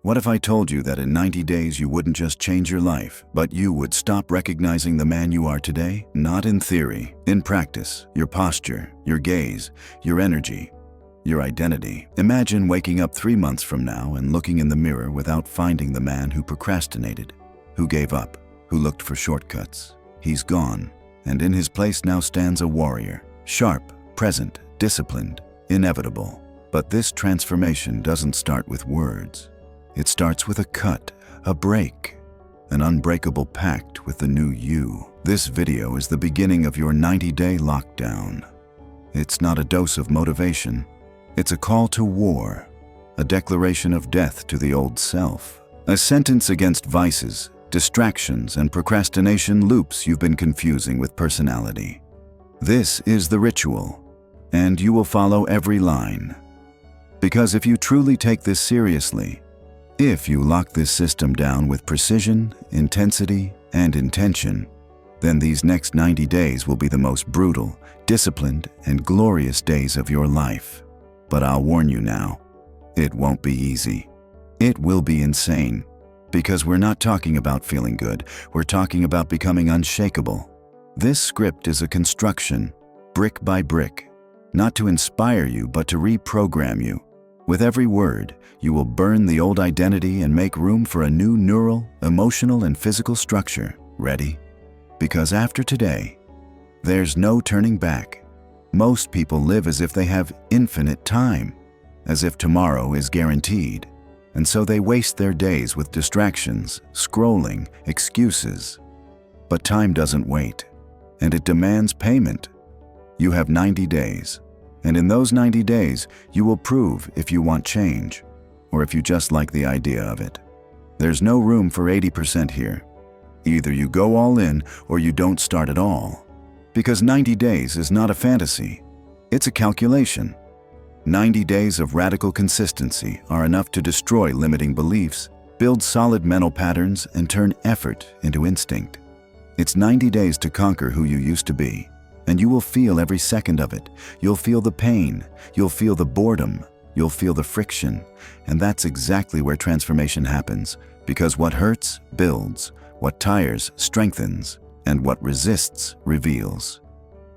What if I told you that in 90 days you wouldn't just change your life, but you would stop recognizing the man you are today? Not in theory, in practice, your posture, your gaze, your energy, your identity. Imagine waking up 3 months from now and looking in the mirror without finding the man who procrastinated, who gave up, who looked for shortcuts. He's gone, and in his place now stands a warrior, sharp, present, disciplined, inevitable. But this transformation doesn't start with words. It starts with a cut, a break, an unbreakable pact with the new you. This video is the beginning of your 90-day lockdown. It's not a dose of motivation. It's a call to war, a declaration of death to the old self, a sentence against vices, distractions, and procrastination loops you've been confusing with personality. This is the ritual, and you will follow every line. Because if you truly take this seriously, if you lock this system down with precision, intensity, and intention, then these next 90 days will be the most brutal, disciplined, and glorious days of your life. But I'll warn you now, it won't be easy. It will be insane. Because we're not talking about feeling good, we're talking about becoming unshakable. This script is a construction, brick by brick, not to inspire you, but to reprogram you. With every word, you will burn the old identity and make room for a new neural, emotional, and physical structure. Ready? Because after today, there's no turning back. Most people live as if they have infinite time, as if tomorrow is guaranteed. And so they waste their days with distractions, scrolling, excuses. But time doesn't wait, and it demands payment. You have 90 days. And in those 90 days, you will prove if you want change, or if you just like the idea of it. There's no room for 80% here. Either you go all in, or you don't start at all. Because 90 days is not a fantasy. It's a calculation. 90 days of radical consistency are enough to destroy limiting beliefs, build solid mental patterns, and turn effort into instinct. It's 90 days to conquer who you used to be. And you will feel every second of it. You'll feel the pain, you'll feel the boredom, you'll feel the friction. And that's exactly where transformation happens, because what hurts builds, what tires strengthens, and what resists reveals.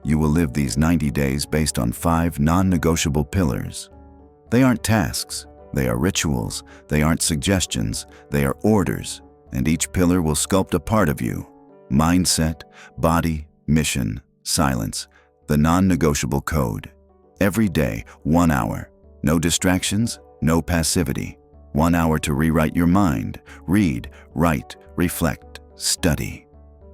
You will live these 90 days based on 5 non-negotiable pillars. They aren't tasks, they are rituals, they aren't suggestions, they are orders, and each pillar will sculpt a part of you: mindset, body, mission, silence, the non-negotiable code. Every day, 1 hour. No distractions, no passivity. 1 hour to rewrite your mind. Read, write, reflect, study.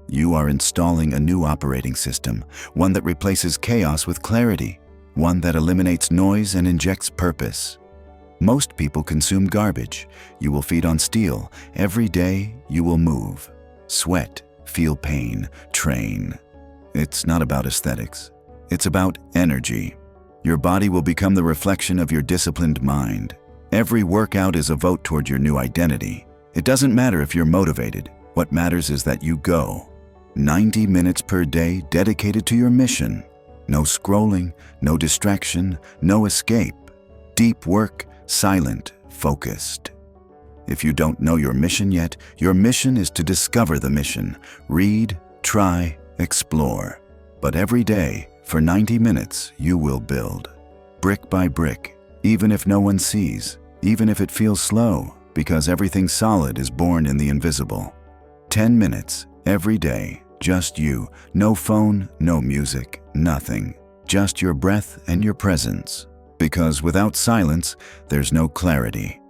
You are installing a new operating system, one that replaces chaos with clarity, one that eliminates noise and injects purpose. Most people consume garbage. You will feed on steel. Every day, you will move, sweat, feel pain, train. It's not about aesthetics. It's about energy. Your body will become the reflection of your disciplined mind. Every workout is a vote toward your new identity. It doesn't matter if you're motivated. What matters is that you go. 90 minutes per day dedicated to your mission. No scrolling, no distraction, no escape. Deep work, silent, focused. If you don't know your mission yet, your mission is to discover the mission. Read, try, explore. But every day, for 90 minutes, you will build. Brick by brick, even if no one sees, even if it feels slow, because everything solid is born in the invisible. 10 minutes, every day, just you. No phone, no music, nothing. Just your breath and your presence. Because without silence, there's no clarity.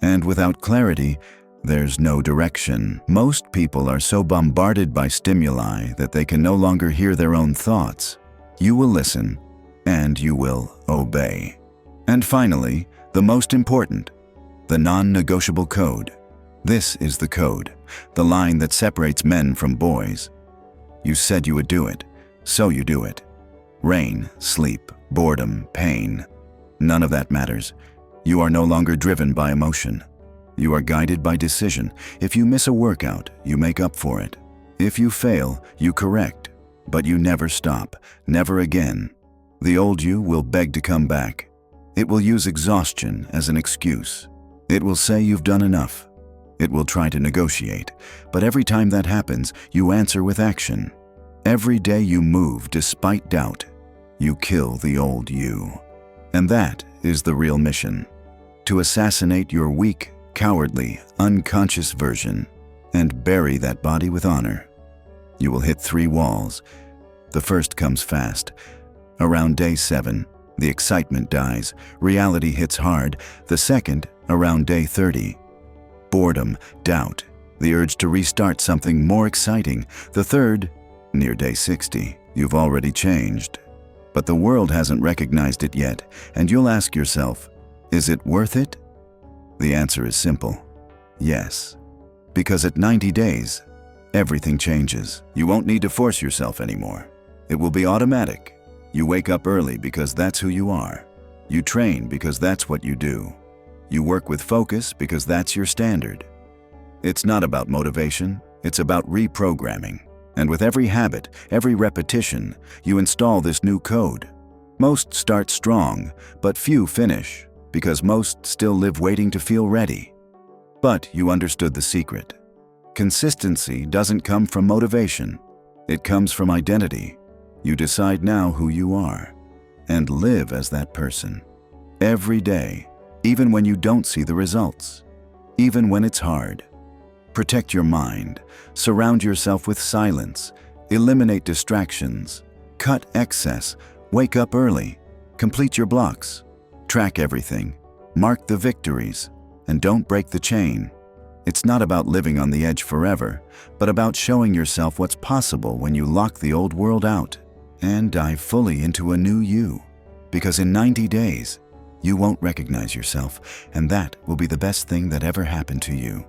And without clarity, there's no direction. Most people are so bombarded by stimuli that they can no longer hear their own thoughts. You will listen, and you will obey. And finally, the most important, the non-negotiable code. This is the code, the line that separates men from boys. You said you would do it, so you do it. Rain, sleep, boredom, pain. None of that matters. You are no longer driven by emotion. You are guided by decision. If you miss a workout, you make up for it. If you fail, you correct. But you never stop, never again. The old you will beg to come back. It will use exhaustion as an excuse. It will say you've done enough. It will try to negotiate, but every time that happens, you answer with action. Every day you move despite doubt, you kill the old you. And that is the real mission: to assassinate your weak, cowardly, unconscious version and bury that body with honor. You will hit 3 walls. The first comes fast. Around day 7, the excitement dies, reality hits hard. The second, around day 30. Boredom, doubt, the urge to restart something more exciting. The third, near day 60. You've already changed, but the world hasn't recognized it yet, and you'll ask yourself, is it worth it? The answer is simple: yes. Because at 90 days, everything changes. You won't need to force yourself anymore. It will be automatic. You wake up early because that's who you are. You train because that's what you do. You work with focus because that's your standard. It's not about motivation, it's about reprogramming. And with every habit, every repetition, you install this new code. Most start strong, but few finish, because most still live waiting to feel ready. But you understood the secret. Consistency doesn't come from motivation. It comes from identity. You decide now who you are, and live as that person. Every day, even when you don't see the results, even when it's hard. Protect your mind, surround yourself with silence, eliminate distractions, cut excess, wake up early, complete your blocks, track everything, mark the victories, and don't break the chain. It's not about living on the edge forever, but about showing yourself what's possible when you lock the old world out and dive fully into a new you. Because in 90 days, you won't recognize yourself, and that will be the best thing that ever happened to you.